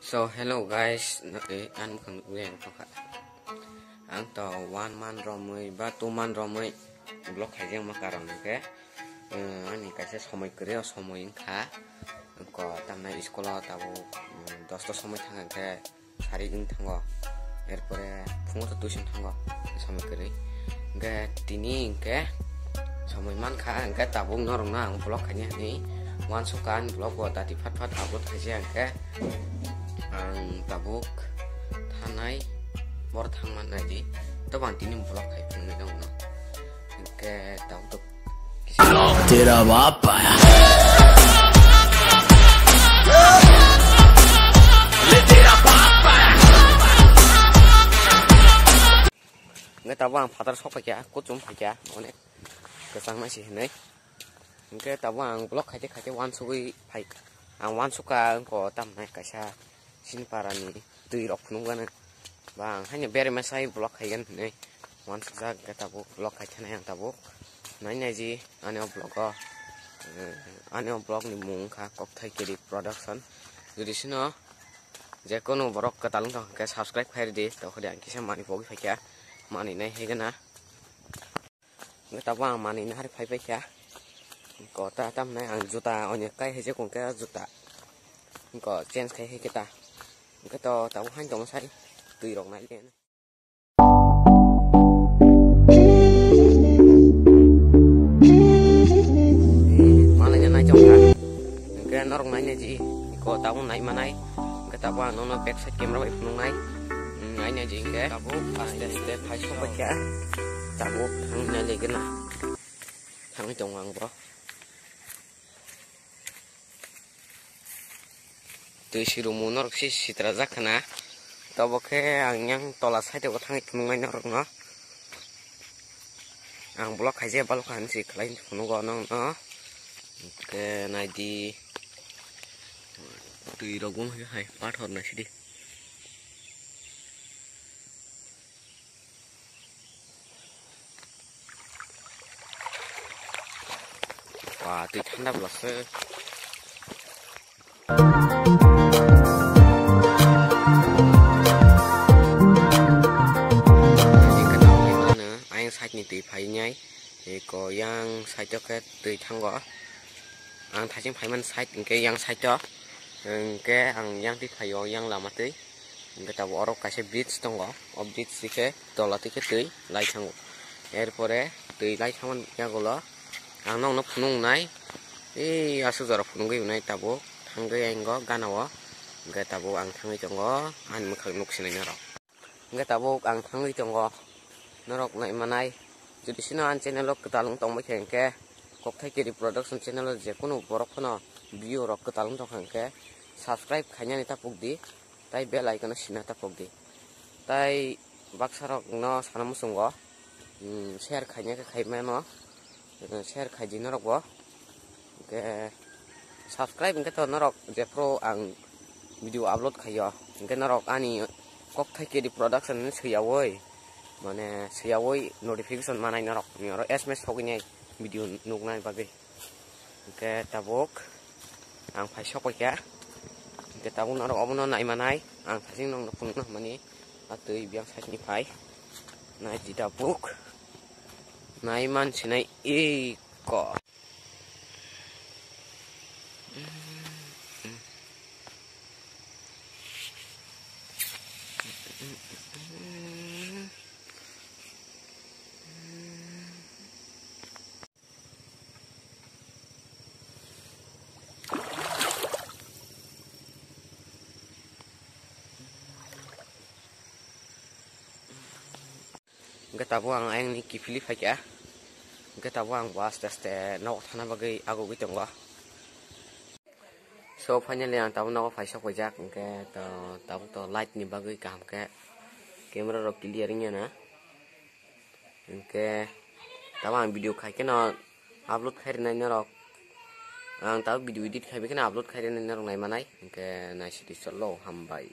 So hello guys, ăn khẩn quen không ạ? Ăn tàu one man romai, ba two man romai, blog hay yang makaron ke? Ani kasih somai kerja somai ingka, ko tamna sekolah tahu dosto somai tangan ke, hari ini tanggo, erpore pungut tuition tanggo, somai kerja, ke tini ke, somai man ka, ke tabung norong na, blog hanya ni, wan sukan blog gua tadi fat upload aja ke. Ang tabuk tanai bor thangman aji to bantini vlog kai phung nei dong no ke taw to तेरा बाप आया ले तेरा बाप आया ngai taw ang father sok kya ko chum kya onek ke sang ma si nei ke taw ang vlog khai wan sui phai ang wan suka ko tam nai ka sa sin parani tui rok phung gan bang hanya bere masai vlog khai gan nei wan suka ke taw vlog khai thana yang taw nai nai ji ane blog ni mung kha kok thai kiri production jadi sino je kono borok ka talung ke subscribe khai di to khode ang kisa mani pogi phai kya mani nai he gana ngata ba mani na hari phai kya ko ta tam nai ang juta onye kai he je kon ka juta ko change khai he kita cái to tao han tong sai tùy rong nai lên cái nó rong nãy gì có tao nãy mà nãy cái tao qua nó backside camera vậy không nãy nãy này gì cái tao bút step phải số phải cả tao bút thằng này gì cái nào thằng chồng hoàng bro từ siru nó xí xí tra rắc na tao bảo cái anh nhang to là sai được thằng không nãy nó rong nó anh block hay gì block hắn gì cái nó gọi nó cái này đi tùy đâu cũng hay phát hồn này đi và tùy thằng đáp là sơ anh sạch như tùy phải nhảy thì có yang sạch cho cái tùy thằng gõ anh thấy phải mình sạch cái yang sạch cho cái ang yang ti phayo yang lama tei cái tao oro kaise bridge tongo o bridge sike tola tike tei lai thango erpore tei lai thaman yagolo ang nong no phunung nai ei asu jara phunung gei nai tabo thangai aingo ganawo cái tabo ang thangai tongo an mkhak nuksinai naro cái tabo ang thangai tongo norok nai manai jodi sino an channel ok talung tong mai ke kok thai kiri production channel je kono borok phono video rok talung tong ke subscribe khanya ni tapuk di tai bell icon sina tapuk di tai baksarok no sanam sungo share khanya ke khaima no share khaji norok bo ke subscribe ke to norok je pro ang video upload khayo ke norok ani kok thai kiri production ni siyawoi mane siyawoi notification manai norok ni oro sms phogini video nugnai bagi ke tabuk ang phai sok ya cái tao nó đâu nó này mà này ăn phải xin nó phun nó mà ní à tươi biếng sạch như phải này chỉ đào bút này man chỉ này y cỏ cái tao buang anh ni kifili phải cả cái tao buang was teste nó thana bagai ago cái chồng so finally ang tao nó phải sọc cái jack cái tao to light ni bagai kam cái camera ro clear nya na cái tao ang video khai cái nó upload khai này nó ro ang tao video edit khai cái nó upload khai này nó này mà này cái này sẽ đi solo hầm bảy